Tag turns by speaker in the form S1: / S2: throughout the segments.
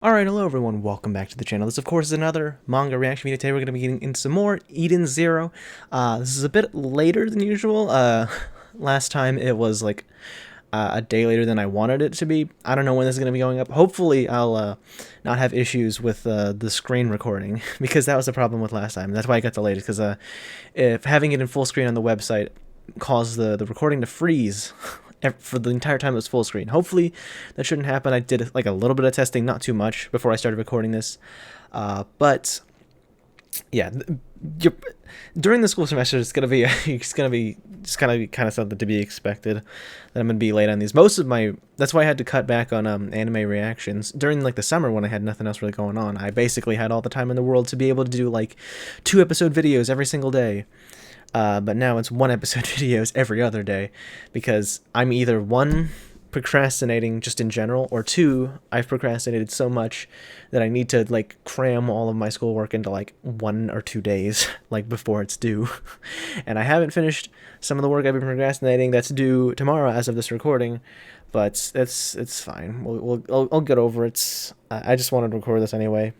S1: Alright, hello everyone, welcome back to the channel. This of course is another manga reaction video. Today we're going to be getting into some more Eden Zero. This is a bit later than usual. Last time it was like a day later than I wanted it to be. I don't know when this is going to be going up. Hopefully I'll not have issues with the screen recording, because that was the problem with last time. That's why I got delayed, because if having it in full screen on the website caused the recording to freeze for the entire time it was full screen. Hopefully that shouldn't happen. I did like a little bit of testing, not too much, before I started recording this. But yeah, during the school semester, it's gonna be kind of something to be expected that I'm gonna be late on these. That's why I had to cut back on anime reactions during like the summer when I had nothing else really going on. I basically had all the time in the world to be able to do like 2-episode videos every single day. But now it's 1-episode videos every other day, because I'm either 1, procrastinating just in general, or 2, I've procrastinated so much that I need to like cram all of my schoolwork into like 1 or 2 days, like before it's due. And I haven't finished some of the work I've been procrastinating that's due tomorrow as of this recording, but it's fine. I'll get over it. I just wanted to record this anyway.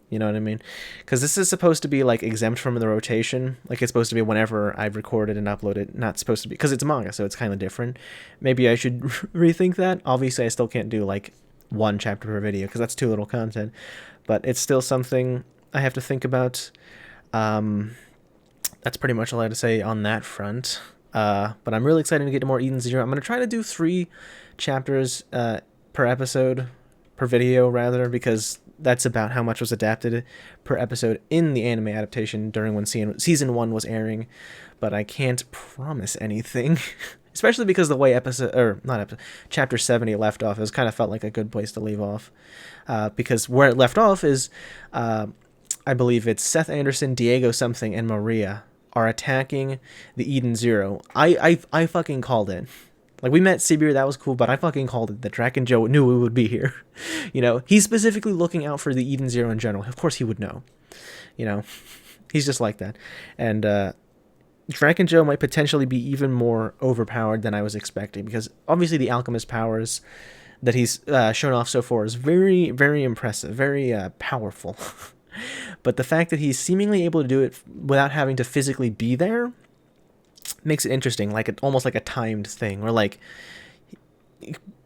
S1: You know what I mean? Because this is supposed to be like exempt from the rotation. Like it's supposed to be whenever I've recorded and uploaded. Not supposed to be, because it's manga, so it's kind of different. Maybe I should rethink that. Obviously, I still can't do like 1 chapter per video, because that's too little content. But it's still something I have to think about. That's pretty much all I have to say on that front. But I'm really excited to get to more Eden Zero. I'm going to try to do 3 chapters per episode, per video rather, because that's about how much was adapted per episode in the anime adaptation during when season 1 was airing. But I can't promise anything, especially because the way chapter 70 left off, it kind of felt like a good place to leave off, because where it left off is, I believe it's Seth Anderson, Diego something, and Maria are attacking the Eden Zero. I fucking called it. Like, we met Sibiru, that was cool, but I fucking called it that Draken Joe knew we would be here. You know, he's specifically looking out for the Eden Zero in general. Of course he would know. You know, he's just like that. And Draken Joe might potentially be even more overpowered than I was expecting, because obviously the alchemist powers that he's shown off so far is very, very impressive, very powerful. But the fact that he's seemingly able to do it without having to physically be there makes it interesting, like almost like a timed thing, or like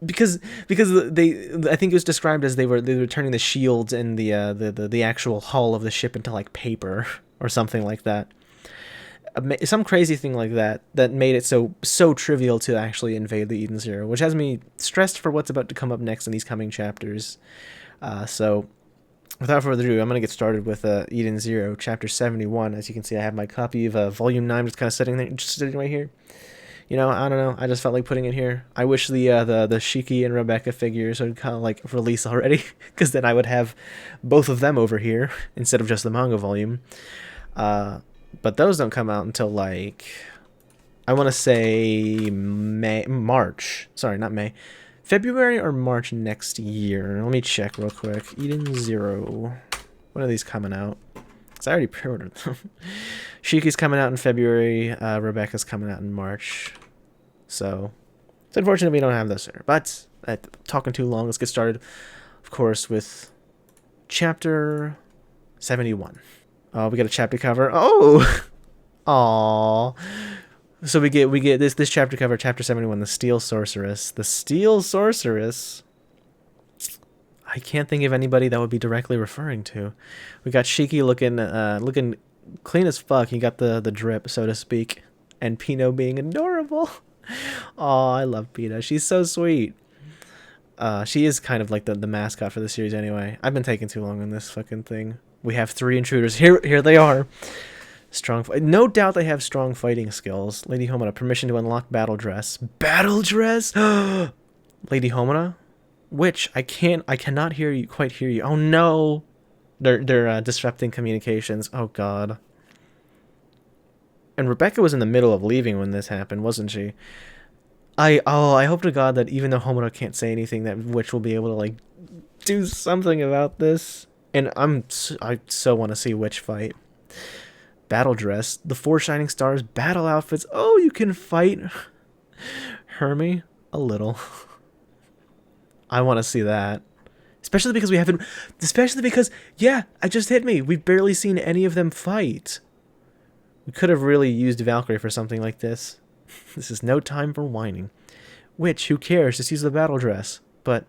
S1: because I think it was described as they were turning the shields and the actual hull of the ship into like paper or something like that. Some crazy thing like that made it so trivial to actually invade the Eden Zero, which has me stressed for what's about to come up next in these coming chapters. So without further ado, I'm going to get started with Eden Zero, Chapter 71. As you can see, I have my copy of Volume 9 just kind of sitting right here. You know, I don't know. I just felt like putting it here. I wish the Shiki and Rebecca figures would kind of like release already, because then I would have both of them over here instead of just the manga volume. But those don't come out until like, I want to say March. Sorry, not May. February or March next year. Let me check real quick. Eden Zero. When are these coming out? Because I already pre-ordered them. Shiki's coming out in February. Rebecca's coming out in March. So it's unfortunate we don't have those sooner. But talking too long, let's get started, of course, with Chapter 71. Oh, we got a chapter cover. Oh! Aww. So we get this chapter cover, Chapter 71, the Steel Sorceress. The Steel Sorceress. I can't think of anybody that would be directly referring to. We got Shiki looking clean as fuck. He got the drip, so to speak, and Pino being adorable. Oh, I love Pino. She's so sweet. She is kind of like the mascot for the series anyway. I've been taking too long on this fucking thing. We have 3 intruders. Here they are. No doubt they have strong fighting skills. Lady Homina, permission to unlock battle dress. Battle dress? Lady Homina? Which I cannot quite hear you. Oh no. They're disrupting communications. Oh god. And Rebecca was in the middle of leaving when this happened, wasn't she? I hope to god that even though Homina can't say anything, that Witch will be able to like do something about this. And I so want to see Witch fight. Battle dress, the 4 shining stars, battle outfits. Oh, you can fight Hermie a little. I want to see that. Especially because we haven't... Especially because, yeah, it just hit me. We've barely seen any of them fight. We could have really used Valkyrie for something like this. This is no time for whining. Which, who cares? Just use the battle dress. But...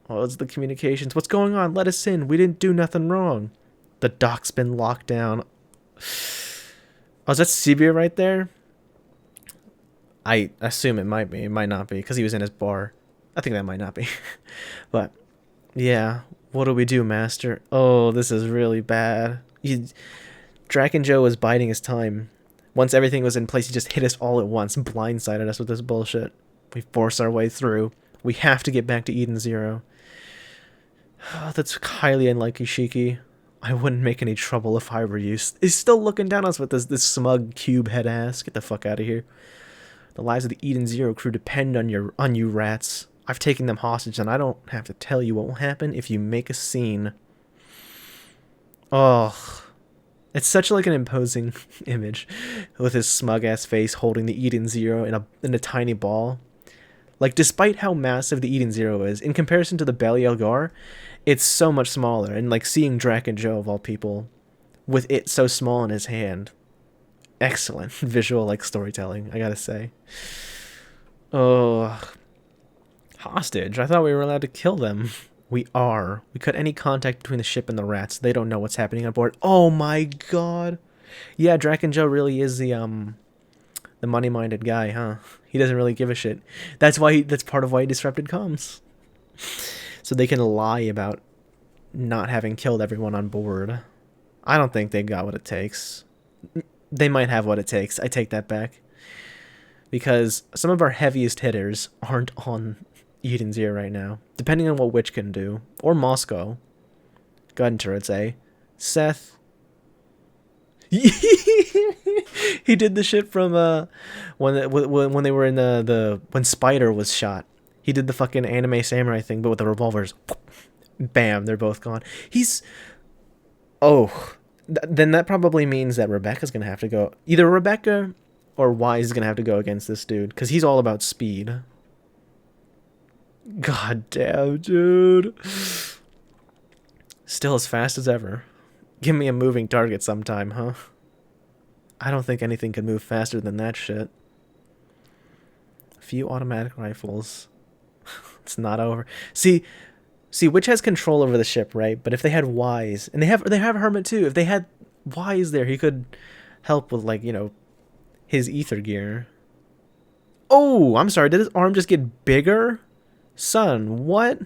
S1: oh, it's the communications. What's going on? Let us in. We didn't do nothing wrong. The dock's been locked down. Oh, is that Sibir right there? I assume it might be. It might not be, because he was in his bar. I think that might not be. But, yeah. What do we do, Master? Oh, this is really bad. Draken Joe was biding his time. Once everything was in place, he just hit us all at once, blindsided us with this bullshit. We force our way through. We have to get back to Eden Zero. Oh, that's highly unlikely, Shiki. I wouldn't make any trouble if I were you. He's still looking down on us with this smug cube head ass. Get the fuck out of here. The lives of the Eden Zero crew depend on you rats. I've taken them hostage, and I don't have to tell you what will happen if you make a scene. Oh, it's such like an imposing image, with his smug ass face holding the Eden Zero in a tiny ball. Like, despite how massive the Eden Zero is, in comparison to the Belial Gar, it's so much smaller. And, like, seeing Draken Joe, of all people, with it so small in his hand. Excellent visual, like, storytelling, I gotta say. Oh. Hostage. I thought we were allowed to kill them. We are. We cut any contact between the ship and the rats. They don't know what's happening on board. Oh, my God. Yeah, Draken Joe really is the money-minded guy, huh? He doesn't really give a shit. That's part of why he disrupted comms. So they can lie about not having killed everyone on board. I don't think they got what it takes. They might have what it takes. I take that back. Because some of our heaviest hitters aren't on Eden Zero right now. Depending on what Witch can do. Or Moscow. Gun turrets, eh? Seth... he did the shit from when they were in when Spider was shot. He did the fucking anime samurai thing, but with the revolvers. Bam, they're both gone. Then that probably means that Rebecca's gonna have to go. Either Rebecca or Weisz is gonna have to go against this dude, because he's all about speed. God damn, dude. Still as fast as ever. Give me a moving target sometime, huh? I don't think anything could move faster than that shit. A few automatic rifles. It's not over. See, Witch has control over the ship, right? But if they had Weisz, and they have Hermit too. If they had Weisz there, he could help with, like, you know, his ether gear. Oh, I'm sorry. Did his arm just get bigger? Son, what?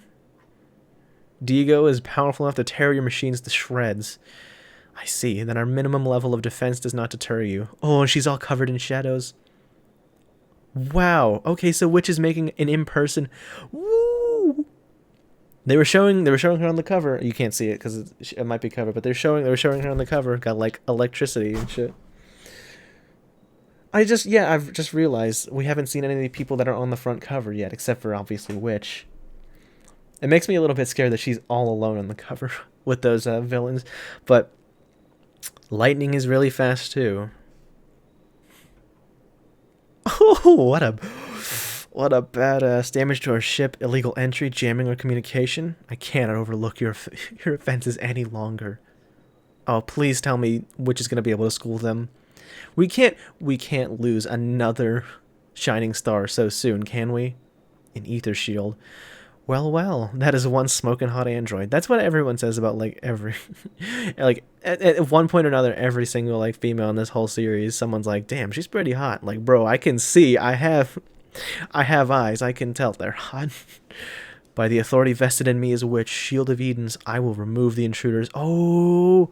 S1: Diego is powerful enough to tear your machines to shreds. I see. Then our minimum level of defense does not deter you. Oh, and she's all covered in shadows. Wow. Okay, so Witch is making an in-person... Woo! They were showing her on the cover. You can't see it because it might be covered, but they were showing her on the cover. Got, like, electricity and shit. I've just realized we haven't seen any of the people that are on the front cover yet, except for, obviously, Witch. It makes me a little bit scared that she's all alone on the cover with those villains. But lightning is really fast, too. Oh, what a badass. Damage to our ship, illegal entry, jamming our communication. I cannot overlook your offenses any longer. Oh, please tell me Witch is going to be able to school them. We can't lose another shining star so soon, can we? An ether shield. Well, that is one smoking hot android. That's what everyone says about, like, every... like, at one point or another, every single, like, female in this whole series, someone's like, damn, she's pretty hot. Like, bro, I can see, I have eyes, I can tell they're hot. By the authority vested in me as a witch, Shield of Edens, I will remove the intruders. Oh,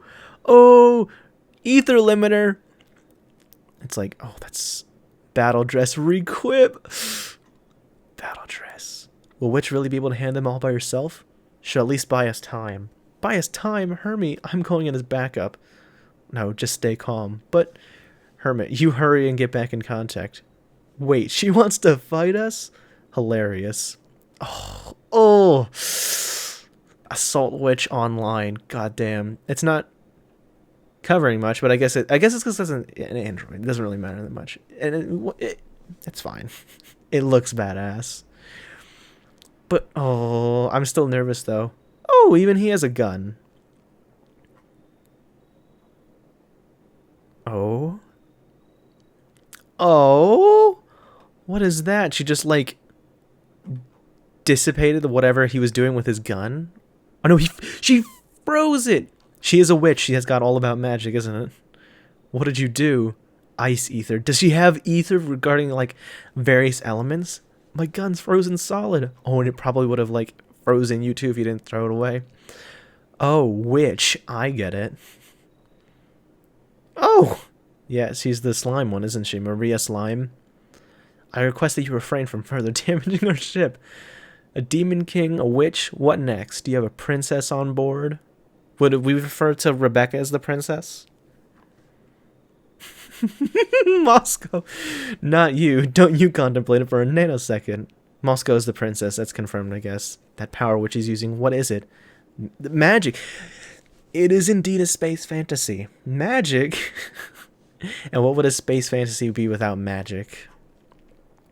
S1: ether limiter. It's like, oh, that's battle dress requip. Battle dress. Will Witch really be able to hand them all by herself? She'll at least buy us time. Buy us time? Hermie, I'm going in as backup. No, just stay calm. But, Hermit, you hurry and get back in contact. Wait, she wants to fight us? Hilarious. Oh. Assault Witch online. Goddamn. It's not covering much, but I guess it's because it's an android. It doesn't really matter that much. And it's fine. It looks badass. But, oh, I'm still nervous, though. Oh, even he has a gun. Oh. Oh? What is that? She just, like, dissipated whatever he was doing with his gun? Oh, no, she froze it! She is a witch. She has got all about magic, isn't it? What did you do? Ice ether. Does she have ether regarding, like, various elements? My gun's frozen solid. Oh, and it probably would have, like, frozen you too if you didn't throw it away. Oh, witch. I get it. Oh! Yeah, she's the slime one, isn't she? Maria Slime. I request that you refrain from further damaging our ship. A demon king, a witch. What next? Do you have a princess on board? Would we refer to Rebecca as the princess? Moscow. Not you. Don't you contemplate it for a nanosecond. Moscow is the princess. That's confirmed, I guess. That power which he's using. What is it? Magic. It is indeed a space fantasy. Magic? And what would a space fantasy be without magic?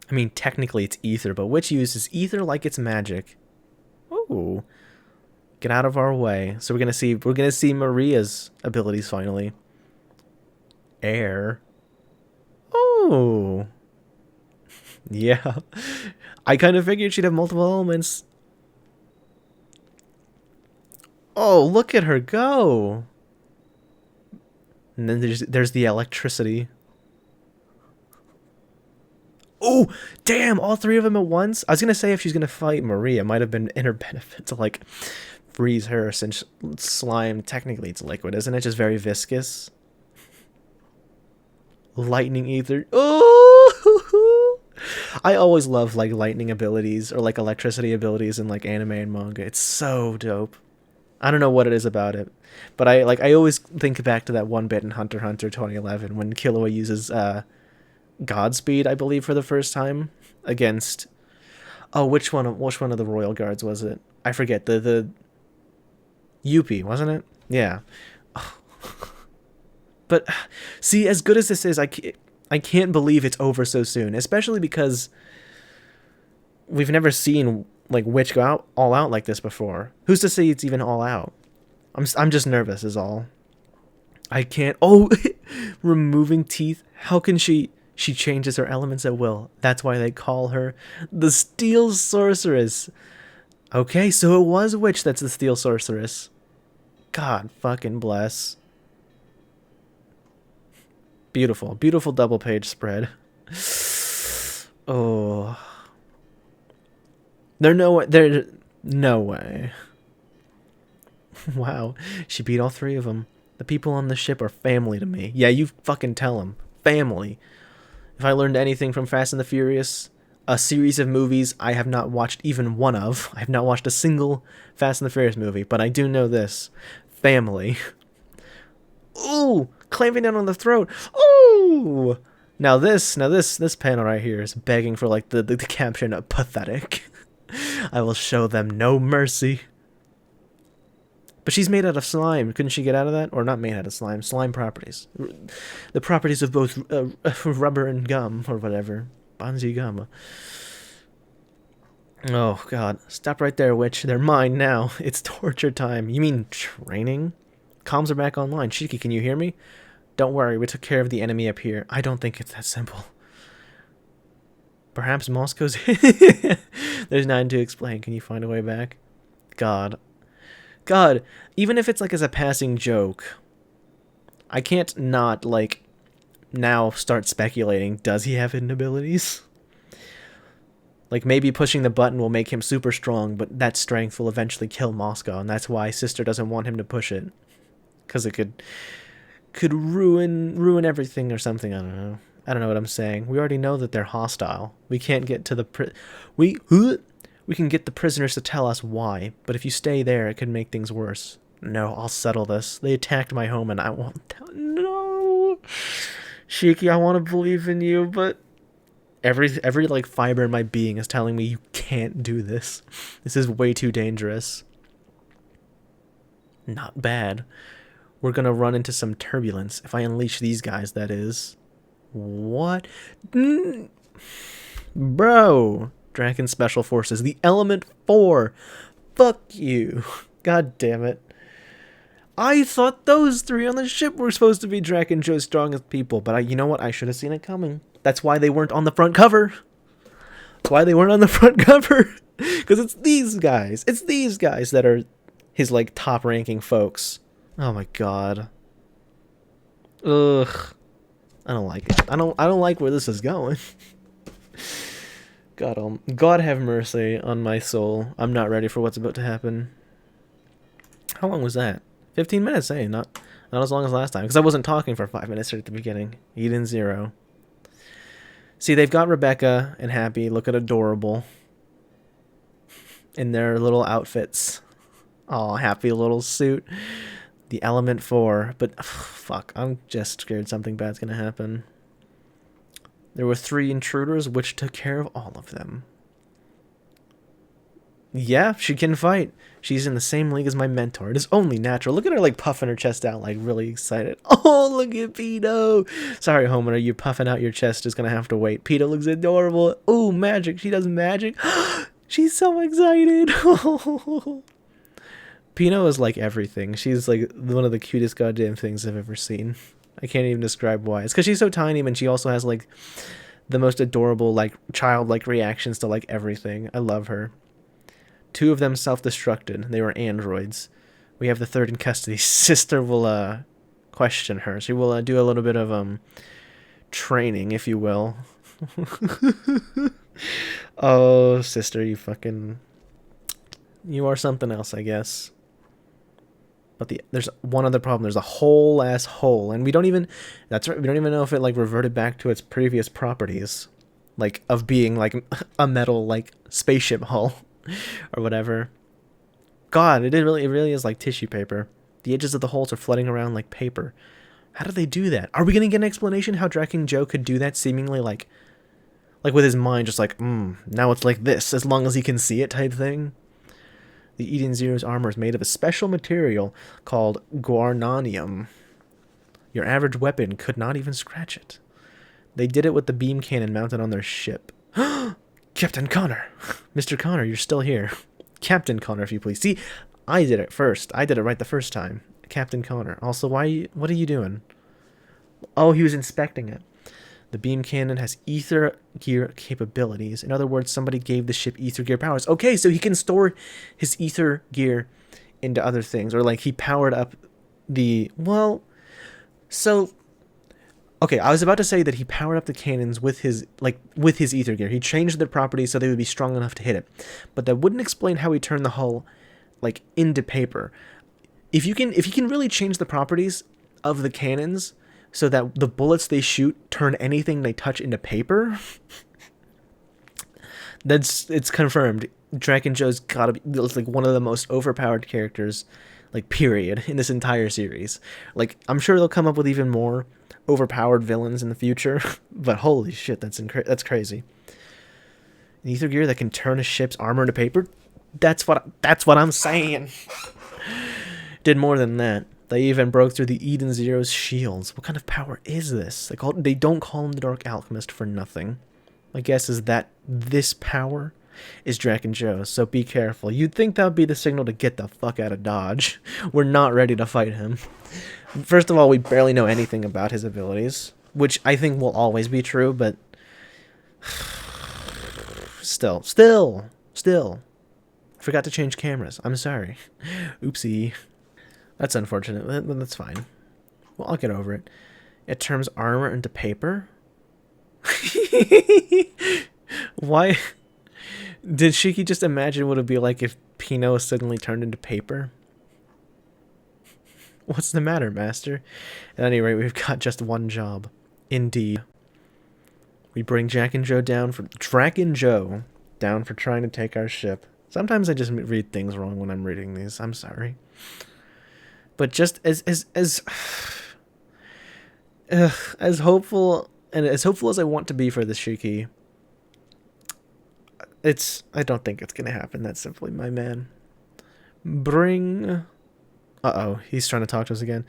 S1: I mean, technically it's ether, but which uses ether like it's magic. Ooh. Get out of our way. So we're gonna see Maria's abilities finally. Air. Oh. Yeah. I kind of figured she'd have multiple elements. Oh, look at her go. And then there's the electricity. Oh, damn, all three of them at once? I was going to say if she's going to fight Maria, it might have been in her benefit to, like, freeze her, since slime, technically it's liquid, isn't it? Just very viscous. Lightning ether. Oh! I always love, like, lightning abilities or, like, electricity abilities in, like, anime and manga. It's so dope. I don't know what it is about it, but I always think back to that one bit in Hunter x Hunter 2011 when Killua uses Godspeed, I believe, for the first time against which one of the royal guards was it? I forget. The Yuppie, wasn't it? Yeah. But see, as good as this is, I can't believe it's over so soon, especially because we've never seen like Witch go out all out like this before. Who's to say it's even all out? I'm just nervous is all. I can't. Oh, removing teeth. How can she changes her elements at will. That's why they call her the Steel Sorceress. Okay, so it was a witch that's the Steel Sorceress. God fucking bless. Beautiful, beautiful double page spread. Oh. There's no way. Wow, she beat all three of them. The people on the ship are family to me. Yeah, you fucking tell them. Family. If I learned anything from Fast and the Furious, a series of movies I have not watched even one of. I have not watched a single Fast and the Furious movie, but I do know this. Family. Ooh, clamping down on the throat. Ooh. Now this panel right here is begging for like the caption of pathetic. I will show them no mercy. But she's made out of slime. Couldn't she get out of that? Or not made out of slime. Slime properties. The properties of both rubber and gum, or whatever. Banzi gum. Oh, God. Stop right there, witch. They're mine now. It's torture time. You mean training? Comms are back online. Shiki, can you hear me? Don't worry. We took care of the enemy up here. I don't think it's that simple. Perhaps Moscow's... There's nothing to explain. Can you find a way back? God, even if it's like as a passing joke, I can't not like now start speculating, does he have hidden abilities? Like maybe pushing the button will make him super strong, but that strength will eventually kill Moscow, and that's why Sister doesn't want him to push it. Cuz it could ruin everything or something, I don't know. I don't know what I'm saying. We already know that they're hostile. We can't get to the we can get the prisoners to tell us why, but if you stay there, it could make things worse. No, I'll settle this. They attacked my home and I won't tell. No! Shiki, I want to believe in you, but every like fiber in my being is telling me you can't do this. This is way too dangerous. Not bad. We're gonna run into some turbulence if I unleash these guys, that is. What? Bro! Draken Special Forces, the Element 4. Fuck you. God damn it. I thought those three on the ship were supposed to be Draken Joe's strongest people, but you know what? I should have seen it coming. That's why they weren't on the front cover. That's why they weren't on the front cover. Because it's these guys. It's these guys that are his, like, top-ranking folks. Oh my god. Ugh. I don't like it. I don't like where this is going. God have mercy on my soul. I'm not ready for what's about to happen. How long was that? 15 minutes, eh? Not as long as last time. Because I wasn't talking for 5 minutes right at the beginning. Eden 0. See, they've got Rebecca and Happy looking adorable in their little outfits. Aw, happy little suit. The Element 4. But, fuck, I'm just scared something bad's gonna happen. There were 3 intruders, which took care of all of them. Yeah, she can fight. She's in the same league as my mentor. It is only natural. Look at her, like, puffing her chest out, like, really excited. Oh, look at Pito. Sorry, Homer, you puffing out your chest is gonna have to wait. Pito looks adorable. Ooh, magic. She does magic. She's so excited. Pino is like everything. She's like one of the cutest goddamn things I've ever seen. I can't even describe why. It's because she's so tiny, and she also has like the most adorable, like childlike reactions to like everything. I love her. 2 of them self-destructed. They were androids. We have the 3rd in custody. Sister will question her. She will do a little bit of training, if you will. Oh, sister, you are something else, I guess. But there's one other problem. There's a whole ass hole, and we don't even know if it like reverted back to its previous properties, like of being like a metal like spaceship hull or whatever. God, it really is like tissue paper. The edges of the holes are floating around like paper. How did they do that? Are we gonna get an explanation how Draken Joe could do that seemingly like with his mind just like, now it's like this as long as he can see it type thing? The Eden Zero's armor is made of a special material called guarnanium. Your average weapon could not even scratch it. They did it with the beam cannon mounted on their ship. Captain Connor! Mr. Connor, you're still here. Captain Connor, if you please. See, I did it first. I did it right the first time. Captain Connor. Also, what are you doing? Oh, he was inspecting it. The beam cannon has ether gear capabilities. In other words, somebody gave the ship ether gear powers. Okay, so he can store his ether gear into other things. Or, like, he powered up the... Well, so... Okay, I was about to say that he powered up the cannons with his ether gear. He changed their properties so they would be strong enough to hit it. But that wouldn't explain how he turned the hull, like, into paper. If he can really change the properties of the cannons... so that the bullets they shoot turn anything they touch into paper. It's confirmed. Draken Joe's gotta be like one of the most overpowered characters, like period, in this entire series. Like I'm sure they'll come up with even more overpowered villains in the future, but holy shit, that's crazy. An ether gear that can turn a ship's armor into paper. That's what I'm saying. Did more than that. They even broke through the Eden Zero's shields. What kind of power is this? They don't call him the Dark Alchemist for nothing. My guess is that this power is Draken Joe, so be careful. You'd think that would be the signal to get the fuck out of Dodge. We're not ready to fight him. First of all, we barely know anything about his abilities, which I think will always be true, but... Still. Forgot to change cameras. I'm sorry. Oopsie. That's unfortunate, but that's fine. Well, I'll get over it. It turns armor into paper? Why? Did Shiki just imagine what it would be like if Pino suddenly turned into paper? What's the matter, master? At any rate, we've got just one job. Indeed. We bring Draken Joe down for trying to take our ship. Sometimes I just read things wrong when I'm reading these. I'm sorry. But just as hopeful as I want to be for this Shiki, I don't think it's gonna happen that simply, my man. He's trying to talk to us again.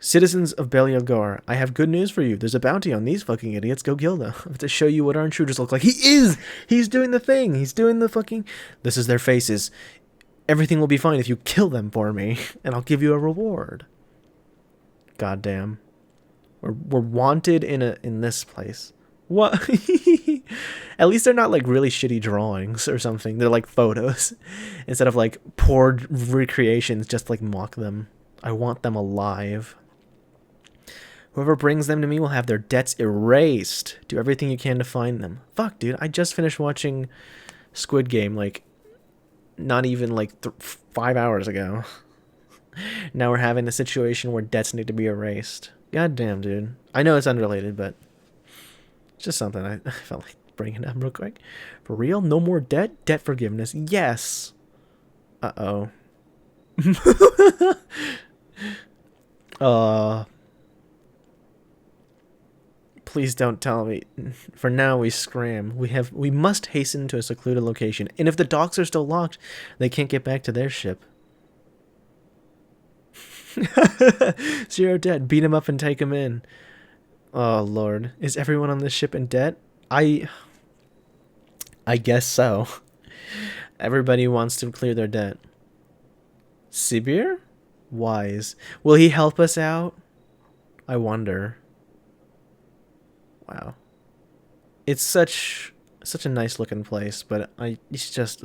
S1: Citizens of Belialgor, I have good news for you. There's a bounty on these fucking idiots. Go kill them. I have to show you what our intruders look like. He is! He's doing the thing. He's doing the fucking... This is their faces. Everything will be fine if you kill them for me, and I'll give you a reward. Goddamn. We're wanted in this place. What? At least they're not like really shitty drawings or something. They're like photos. Instead of like poor recreations, just like mock them. I want them alive. Whoever brings them to me will have their debts erased. Do everything you can to find them. Fuck, dude. I just finished watching Squid Game, like, not even, like, 5 hours ago. Now we're having a situation where debts need to be erased. God damn, dude. I know it's unrelated, but it's just something I felt like bringing up real quick. For real? No more debt? Debt forgiveness. Yes. Uh-oh. Please don't tell me. For now, we scram. We must hasten to a secluded location. And if the docks are still locked, they can't get back to their ship. Zero debt. Beat him up and take him in. Oh, Lord. Is everyone on this ship in debt? I guess so. Everybody wants to clear their debt. Sibir? Weisz. Will he help us out? I wonder. Wow. It's such a nice looking place, but it's just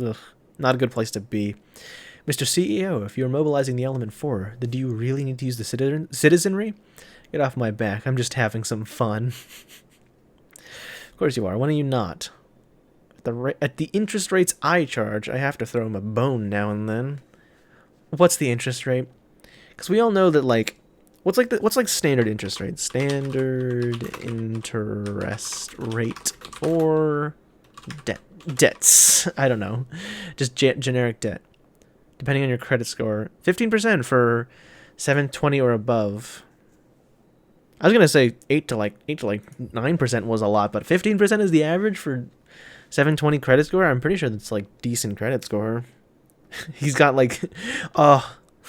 S1: not a good place to be. Mr. CEO, if you're mobilizing the Element 4, then do you really need to use the citizenry? Get off my back. I'm just having some fun. Of course you are. When are you not? At the interest rates I charge, I have to throw him a bone now and then. What's the interest rate? Because we all know that, like, what's like standard interest rate? Standard interest rate for debts. I don't know. Just generic debt. Depending on your credit score. 15% for 720 or above. I was gonna say 8 to 9% was a lot, but 15% is the average for 720 credit score. I'm pretty sure that's like decent credit score. He's got like,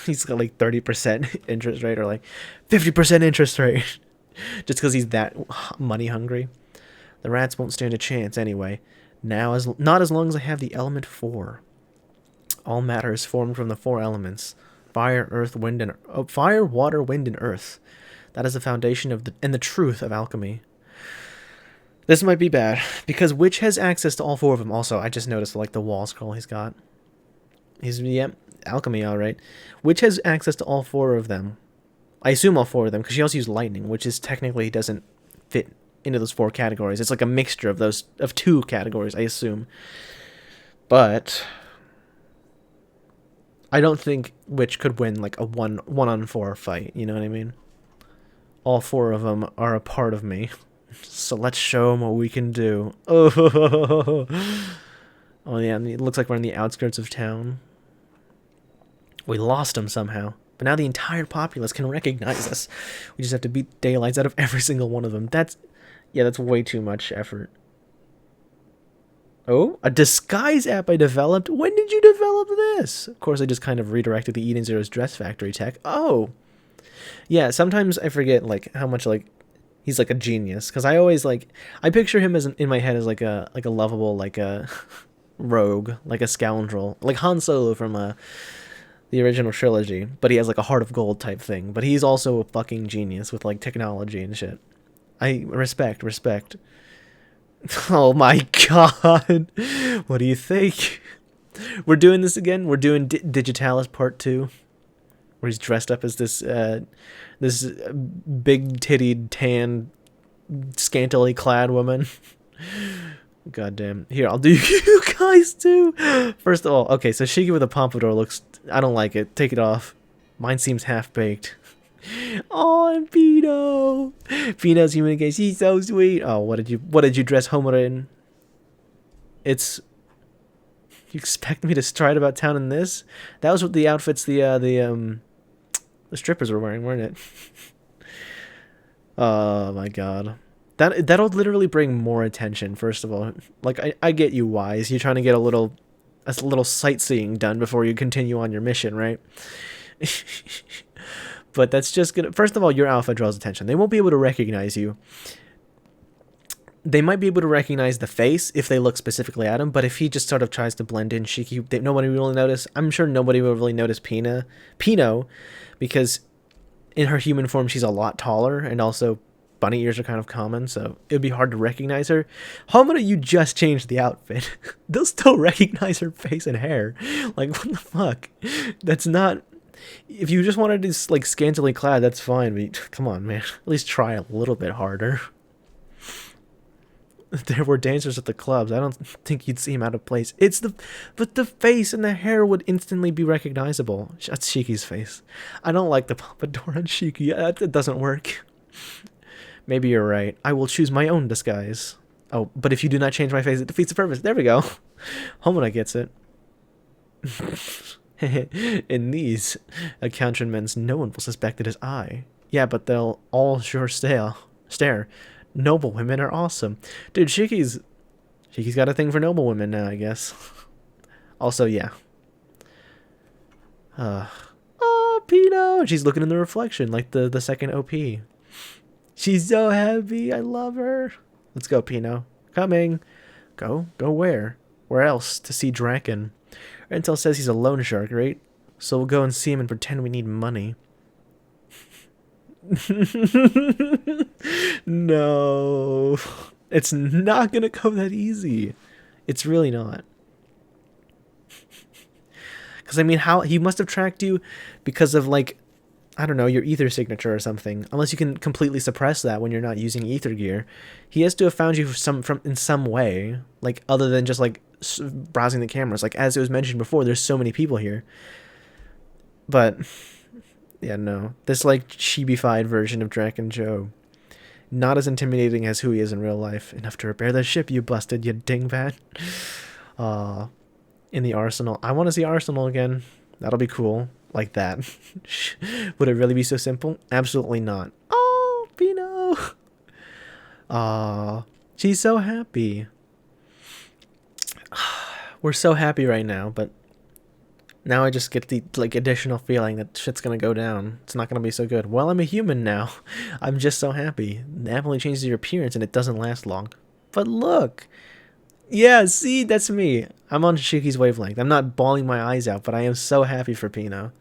S1: he's got like 30% interest rate or like 50% interest rate, just because he's that money hungry. The rats won't stand a chance anyway. Now, not as long as I have the element 4. All matter is formed from the 4 elements: fire, earth, wind, and fire, water, wind, and earth. That is the foundation of the truth of alchemy. This might be bad because Witch has access to all 4 of them. Also, I just noticed like the wall scroll he's got. Alchemy, all right. Witch has access to all 4 of them. I assume all 4 of them because she also used lightning, which is technically doesn't fit into those 4 categories. It's like a mixture of 2 categories, I assume. But I don't think Witch could win like a 1-on-4 fight. You know what I mean? All 4 of them are a part of me. So let's show them what we can do. Oh, yeah, it looks like we're in the outskirts of town. We lost them somehow. But now the entire populace can recognize us. We just have to beat daylights out of every single one of them. That's way too much effort. Oh, a disguise app I developed? When did you develop this? Of course, I just kind of redirected the Eden Zero's dress factory tech. Oh. Yeah, sometimes I forget, like, how much, like, he's, like, a genius. Because I always, like, I picture him as in my head as, like a lovable, like, a rogue, like a scoundrel. Like Han Solo from, the original trilogy. But he has, like, a heart of gold type thing. But he's also a fucking genius with, like, technology and shit. I respect. Oh my god. What do you think? We're doing this again? We're doing Digitalis Part 2? Where he's dressed up as this big-tittied, tan, scantily clad woman. Goddamn. Here, I'll do you guys too. First of all, okay, so Shiki with a pompadour looks... I don't like it. Take it off. Mine seems half-baked. Oh, and Pino. Pino's human case. He's so sweet. Oh, what did you dress Homura in? It's... You expect me to stride about town in this? That was what the outfits the strippers were wearing, weren't it? Oh my god. That'll literally bring more attention, first of all. Like, I get you, Weisz. You're trying to get a little sightseeing done before you continue on your mission, right? But that's just gonna... First of all, your outfit draws attention. They won't be able to recognize you. They might be able to recognize the face if they look specifically at him, but if he just sort of tries to blend in Shiki, nobody will really notice. I'm sure nobody will really notice Pino, because in her human form, she's a lot taller, and also bunny ears are kind of common, so it would be hard to recognize her. Homura, you just changed the outfit. They'll still recognize her face and hair. Like, what the fuck? That's not... If you just wanted to, like, scantily clad, that's fine, but come on, man. At least try a little bit harder. There were dancers at the clubs. I don't think you'd see him out of place. But the face and the hair would instantly be recognizable. That's Shiki's face. I don't like the pompadour on Shiki. That doesn't work. Maybe you're right. I will choose my own disguise. Oh, but if you do not change my face, it defeats the purpose. There we go. Homura gets it. In these accoutrements, no one will suspect it is I. Yeah, but they'll all sure stare. Noble women are awesome. Dude, Shiki's got a thing for noble women now, I guess. Also, yeah. Oh, Pino! She's looking in the reflection like the second OP. She's so happy. I love her. Let's go, Pino. Coming. Go where? Where else? To see Draken. Intel says he's a loan shark, right? So we'll go and see him and pretend we need money. No, it's not gonna go that easy. It's really not. Because I mean, how he must have tracked you because of, like, I don't know, your ether signature or something. Unless you can completely suppress that when you're not using ether gear, he has to have found you in some way, like other than just like browsing the cameras. Like as it was mentioned before, there's so many people here. But yeah, no. This, like, chibi-fied version of Draken Joe. Not as intimidating as who he is in real life. Enough to repair the ship you busted, you dingbat. In the arsenal. I want to see Arsenal again. That'll be cool. Like that. Would it really be so simple? Absolutely not. Oh, Pino! She's so happy. We're so happy right now, but... Now I just get the, like, additional feeling that shit's gonna go down. It's not gonna be so good. Well, I'm a human now. I'm just so happy. The app only changes your appearance and it doesn't last long. But look! Yeah, see? That's me. I'm on Shiki's wavelength. I'm not bawling my eyes out, but I am so happy for Pino.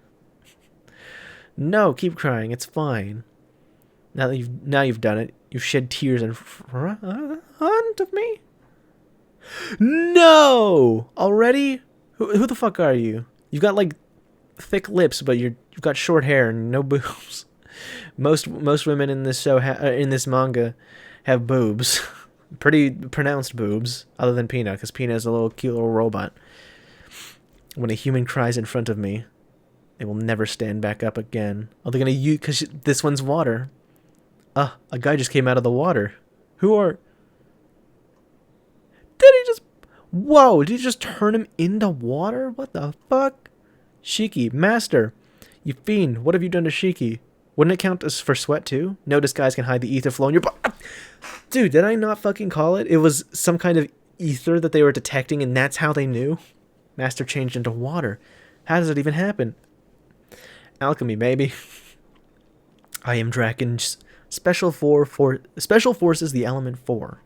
S1: No, keep crying. It's fine. Now you've done it. You've shed tears in front of me? No! Already? Who the fuck are you? You've got, like, thick lips, but you've got short hair and no boobs. Most women in this show in this manga have boobs, pretty pronounced boobs, other than Pino, because Pino's a little cute little robot. When a human cries in front of me, they will never stand back up again. Oh, they're gonna use, because this one's water. A guy just came out of the water. Who are? Did he just? Whoa, did you just turn him into water? What the fuck? Shiki, master. You fiend, what have you done to Shiki? Wouldn't it count as for sweat too? No disguise can hide the ether flow in your body. Dude, did I not fucking call it? It was some kind of ether that they were detecting and that's how they knew? Master changed into water. How does it even happen? Alchemy, baby. I am Draken's Special Forces, the element 4.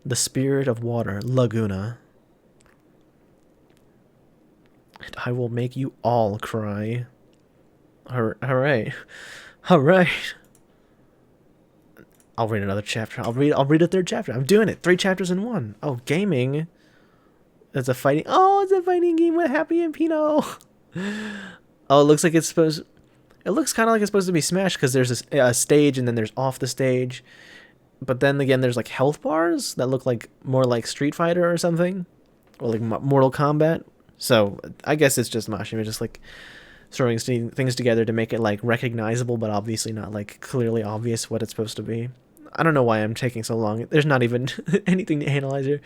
S1: The spirit of water, Laguna. And I will make you all cry. Alright. Alright. I'll read another chapter. I'll read a third chapter. I'm doing it. 3 chapters in 1. Oh, gaming. It's a fighting... Oh, it's a fighting game with Happy and Pino. Oh, it looks like it's supposed... It looks kind of like it's supposed to be Smash because there's a stage and then there's off the stage. But then again, there's like health bars that look like more like Street Fighter or something. Or like Mortal Kombat. So I guess it's just Mashima just like throwing things together to make it like recognizable, but obviously not like clearly obvious what it's supposed to be. I don't know why I'm taking so long. There's not even anything to analyze here.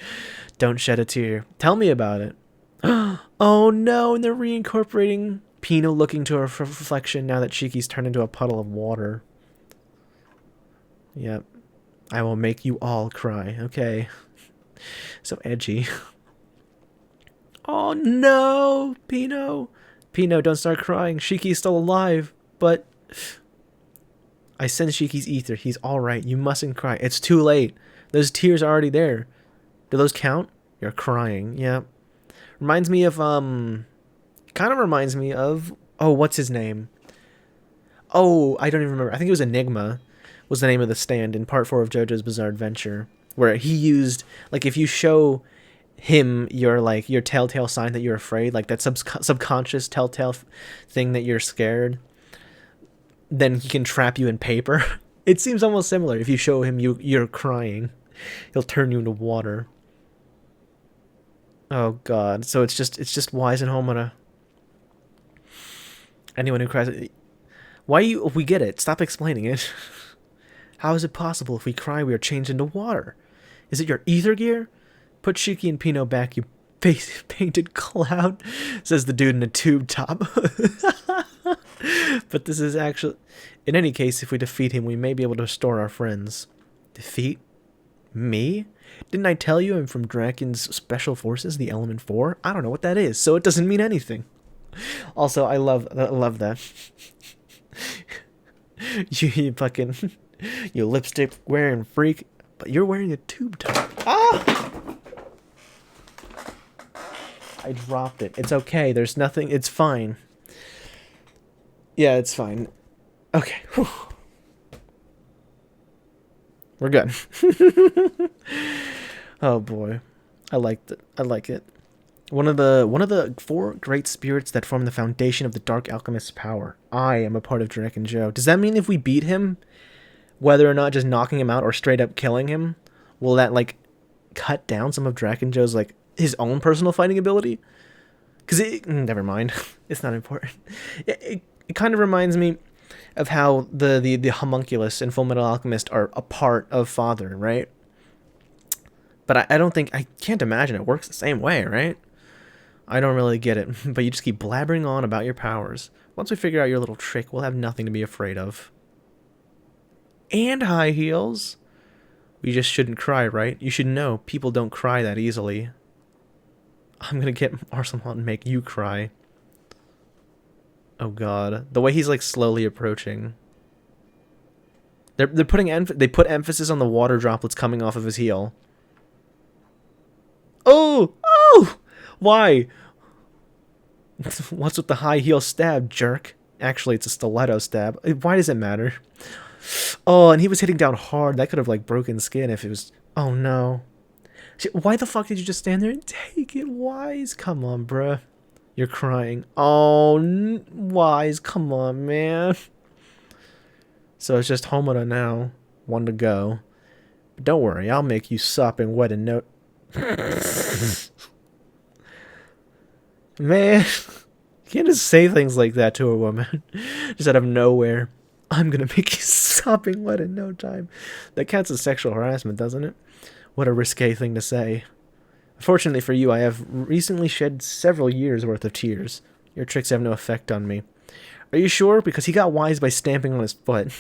S1: Don't shed a tear. Tell me about it. Oh no, and they're reincorporating Pino looking to her reflection now that Shiki's turned into a puddle of water. Yep. I will make you all cry. Okay. So edgy. Oh no, Pino. Pino, don't start crying. Shiki's still alive. But I sense Shiki's ether. He's alright. You mustn't cry. It's too late. Those tears are already there. Do those count? You're crying. Yeah. Reminds me of, kind of reminds me of, oh, what's his name? Oh, I don't even remember. I think it was Enigma was the name of the stand in part 4 of JoJo's Bizarre Adventure, where he used, like, if you show him your, like, your telltale sign that you're afraid, like that subconscious telltale thing that you're scared, then he can trap you in paper. It seems almost similar. If you show him you're crying, he'll turn you into water. Oh god. So it's just Weisz and Homura. Anyone who cries, why you, we get it. Stop explaining it. How is it possible if we cry we are changed into water? Is it your ether gear? Put Shiki and Pino back, you face painted clown, says the dude in a tube top. But this is actually... In any case, if we defeat him, we may be able to restore our friends. Defeat? Me? Didn't I tell you I'm from Draken's Special Forces, the Element 4? I don't know what that is, so it doesn't mean anything. Also, I love that. you fucking... You lipstick wearing freak, but you're wearing a tube top. Ah! I dropped it. It's okay. There's nothing. It's fine. Yeah, it's fine. Okay. Whew. We're good. Oh boy. I liked it. I like it. One of the 4 great spirits that form the foundation of the Dark Alchemist's power. I am a part of Draken Joe. Does that mean if we beat him, whether or not just knocking him out or straight up killing him, will that, like, cut down some of Draken Joe's, like, his own personal fighting ability? Because never mind. It's not important. It kind of reminds me of how the homunculus and Fullmetal Alchemist are a part of Father, right? But I can't imagine it works the same way, right? I don't really get it. But you just keep blabbering on about your powers. Once we figure out your little trick, we'll have nothing to be afraid of. And high heels. We just shouldn't cry, right? You should know, people don't cry that easily. I'm gonna get Arsalan and make you cry. Oh god. The way he's, like, slowly approaching. They're putting they put emphasis on the water droplets coming off of his heel. Oh! Oh! Why? What's with the high heel stab, jerk? Actually, it's a stiletto stab. Why does it matter? Oh, and he was hitting down hard. That could have, like, broken skin if it was... Oh, no. Why the fuck did you just stand there and take it, Weisz? Come on, bruh. You're crying. Oh, Weisz, come on, man. So it's just Homura now. 1 to go. But don't worry, I'll make you sopping wet in no... Man, you can't just say things like that to a woman. Just out of nowhere. I'm gonna make you sopping wet in no time. That counts as sexual harassment, doesn't it? What a risque thing to say. Fortunately for you, I have recently shed several years' worth of tears. Your tricks have no effect on me. Are you sure? Because he got wise by stamping on his foot.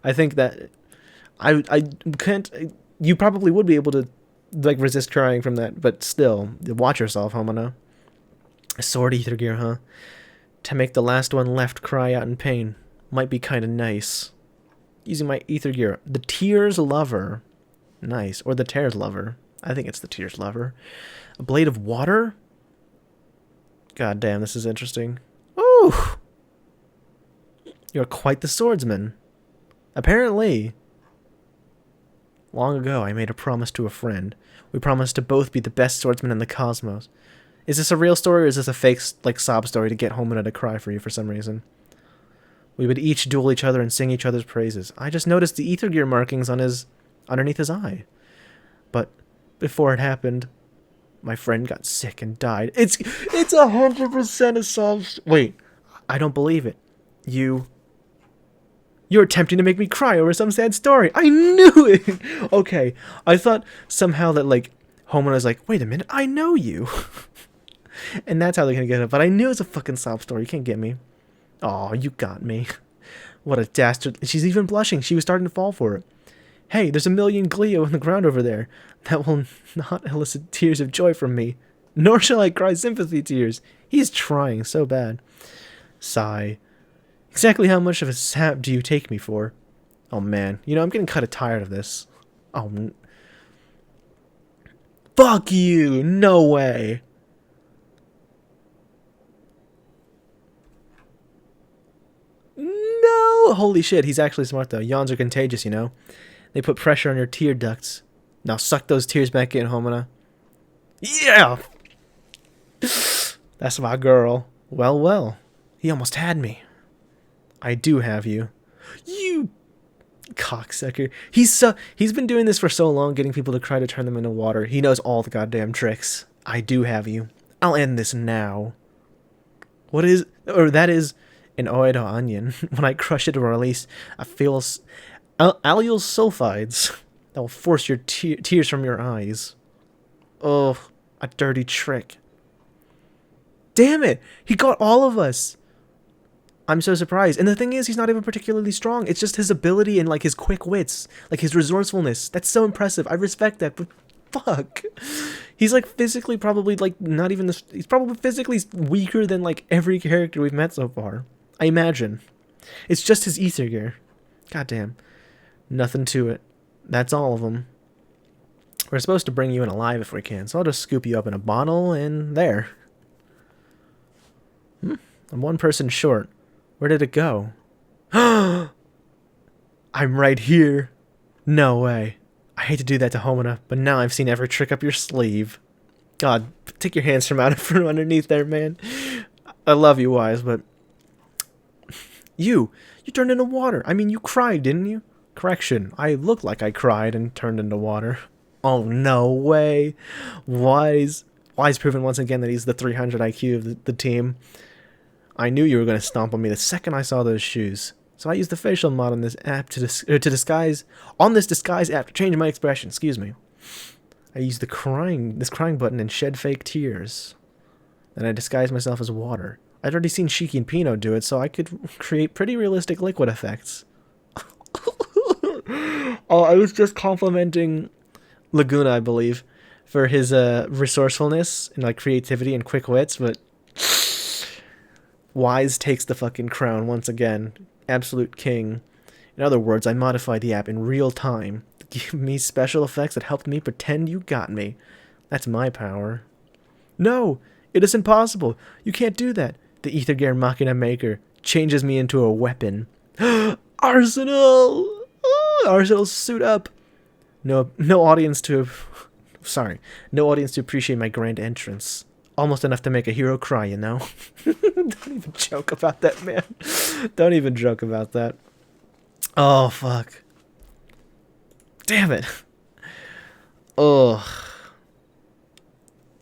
S1: I think that... I can't... You probably would be able to, like, resist crying from that, but still, watch yourself, Homura. A sword ether gear, huh? To make the last one left cry out in pain. Might be kind of nice. Using my ether gear. The Tears Lover. Nice. Or the Tears Lover. I think it's the Tears Lover. A blade of water? God damn, this is interesting. Ooh! You're quite the swordsman. Apparently. Long ago, I made a promise to a friend. We promised to both be the best swordsmen in the cosmos. Is this a real story, or is this a fake, like, sob story to get Homura to cry for you for some reason? We would each duel each other and sing each other's praises. I just noticed the ether gear markings on underneath his eye. But before it happened, my friend got sick and died. It's 100% a sob. Wait, I don't believe it. You're attempting to make me cry over some sad story. I knew it. Okay, I thought somehow that, like, Homura's like, wait a minute, I know you. And that's how they're gonna get it. But I knew it was a fucking sob story. You can't get me. Aw, you got me. What a dastard. She's even blushing. She was starting to fall for it. Hey, there's a million Glio on the ground over there. That will not elicit tears of joy from me. Nor shall I cry sympathy tears. He's trying so bad. Sigh. Exactly how much of a sap do you take me for? Oh man, you know, I'm getting kind of tired of this. Oh, fuck you! No way! No! Holy shit, he's actually smart though. Yawns are contagious, you know? They put pressure on your tear ducts. Now suck those tears back in, Homina. Yeah! That's my girl. Well, well. He almost had me. I do have you. You cocksucker. He's been doing this for so long, getting people to cry to turn them into water. He knows all the goddamn tricks. I do have you. I'll end this now. What is... Or that is an Oedo onion. When I crush it or release, I feel... allyl sulfides that will force your tears from your eyes. Oh, a dirty trick. Damn it! He got all of us! I'm so surprised. And the thing is, he's not even particularly strong. It's just his ability and, like, his quick wits. Like, his resourcefulness. That's so impressive. I respect that, but fuck. He's, like, physically probably, like, not even this... He's probably physically weaker than, like, every character we've met so far. I imagine. It's just his ether gear. Goddamn. Nothing to it. That's all of them. We're supposed to bring you in alive if we can, so I'll just scoop you up in a bottle, and there. I'm one person short. Where did it go? I'm right here. No way. I hate to do that to Homina, but now I've seen every trick up your sleeve. God, take your hands from out from underneath there, man. I love you, Weisz, but... You turned into water. I mean, you cried, didn't you? Correction, I looked like I cried and turned into water. Oh, no way. Weisz proven once again that he's the 300 IQ of the team. I knew you were going to stomp on me the second I saw those shoes. So I used the facial mod on this app to disguise app to change my expression. Excuse me. I used this crying button and shed fake tears. Then I disguised myself as water. I'd already seen Shiki and Pino do it, so I could create pretty realistic liquid effects. Oh, I was just complimenting Laguna, I believe, for his resourcefulness and, like, creativity and quick wits, but Weisz takes the fucking crown once again. Absolute king. In other words, I modified the app in real time to give me special effects that helped me pretend you got me. That's my power. No, it isn't possible. You can't do that. The Ether Gear Machina Maker changes me into a weapon. Arsenal! Arsenal, suit up. No audience to appreciate my grand entrance. Almost enough to make a hero cry, you know? Don't even joke about that, man. Don't even joke about that. Oh, fuck. Damn it. Oh.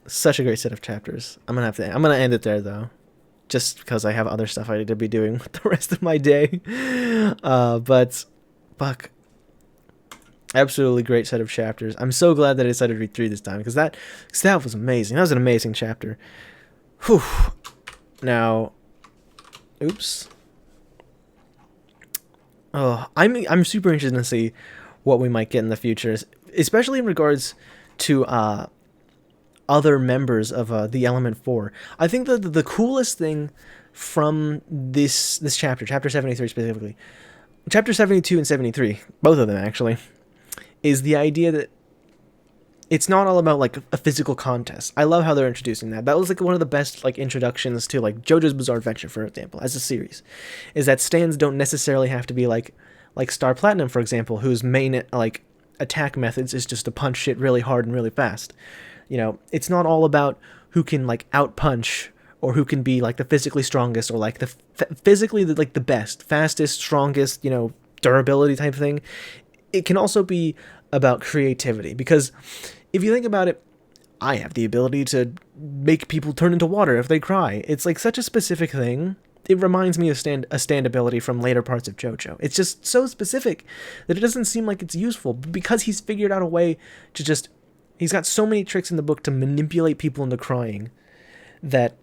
S1: Such a great set of chapters. I'm gonna end it there, though. Just because I have other stuff I need to be doing with the rest of my day. But, fuck. Absolutely great set of chapters. I'm so glad that I decided to read 3 this time, because that was amazing. That was an amazing chapter. Whew. Now, oops. Oh, I'm super interested to see what we might get in the future, especially in regards to other members of the Element 4. I think that the coolest thing from this chapter 73 specifically, chapter 72 and 73, both of them actually, is the idea that it's not all about, like, a physical contest. I love how they're introducing that. That was, like, one of the best, like, introductions to, like, JoJo's Bizarre Adventure, for example, as a series. Is that stands don't necessarily have to be like Star Platinum, for example, whose main, like, attack methods is just to punch shit really hard and really fast. You know, it's not all about who can, like, out-punch or who can be, like, the physically strongest or, like, the physically, like, the best, fastest, strongest, you know, durability type thing. It can also be about creativity, because if you think about it, I have the ability to make people turn into water if they cry. It's, like, such a specific thing. It reminds me of a stand ability from later parts of JoJo. It's just so specific that it doesn't seem like it's useful, because he's figured out a way to just... He's got so many tricks in the book to manipulate people into crying that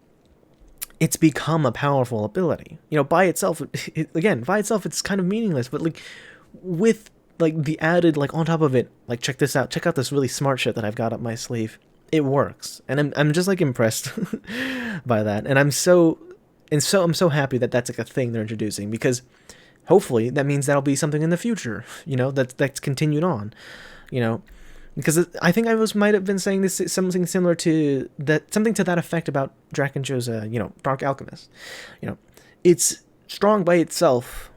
S1: it's become a powerful ability. You know, by itself, it's kind of meaningless, but, like, with, like, the added, like, on top of it, like, check this out. Check out this really smart shit that I've got up my sleeve. It works. And I'm just, like, impressed by that. And I'm so And so I'm so happy that that's like a thing they're introducing, because hopefully that means that'll be something in the future, that's continued on, you know, because I think might have been saying this, something similar to that, something to that effect about Draken Joe's, Dark Alchemist. It's strong by itself,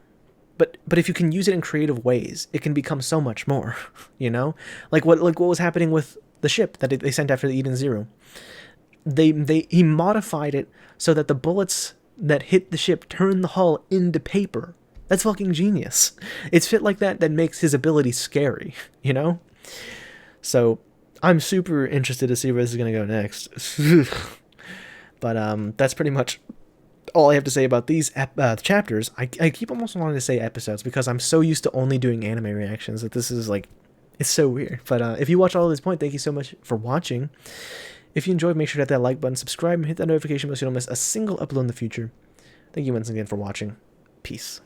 S1: but if you can use it in creative ways, it can become so much more, like what was happening with the ship that they sent after the Eden Zero. He modified it so that the bullets that hit the ship turn the hull into paper. That's fucking genius. It's shit like that makes his ability scary, So I'm super interested to see where this is gonna go next. But that's pretty much all I have to say about these chapters. I keep almost wanting to say episodes because I'm so used to only doing anime reactions that this is like, it's so weird. But if you watch all of this point, thank you so much for watching. If you enjoyed, make sure to hit that like button, subscribe, and hit that notification bell so you don't miss a single upload in the future. Thank you once again for watching. Peace.